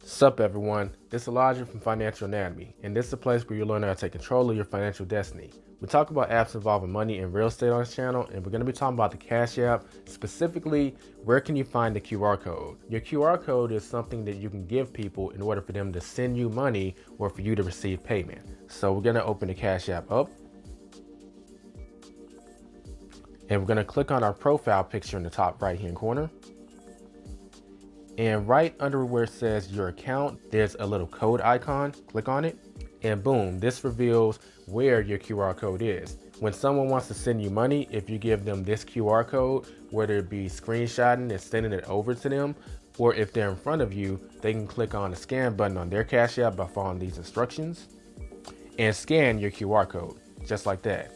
Sup everyone, this is Elijah from Financial Anatomy, and this is a place where you learn how to take control of your financial destiny. We talk about apps involving money and real estate on this channel, and we're going to be talking about the Cash App, specifically where can you find the QR code. Your QR code is something that you can give people in order for them to send you money or for you to receive payment. So we're going to open the Cash App up, and we're going to click on our profile picture in the top right hand corner. And right under where it says your account, there's a little code icon. Click on it and boom, this reveals where your QR code is. When someone wants to send you money, if you give them this QR code, whether it be screenshotting and sending it over to them, or if they're in front of you, they can click on the scan button on their Cash App by following these instructions and scan your QR code, just like that.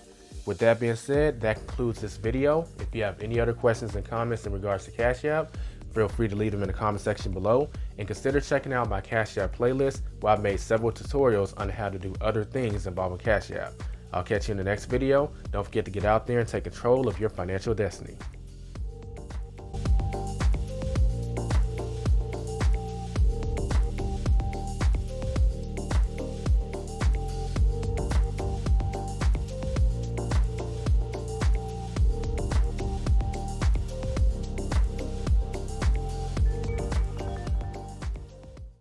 With that being said, that concludes this video. If you have any other questions and comments in regards to Cash App, feel free to leave them in the comment section below, and consider checking out my Cash App playlist where I've made several tutorials on how to do other things involving Cash App. I'll catch you in the next video. Don't forget to get out there and take control of your financial destiny.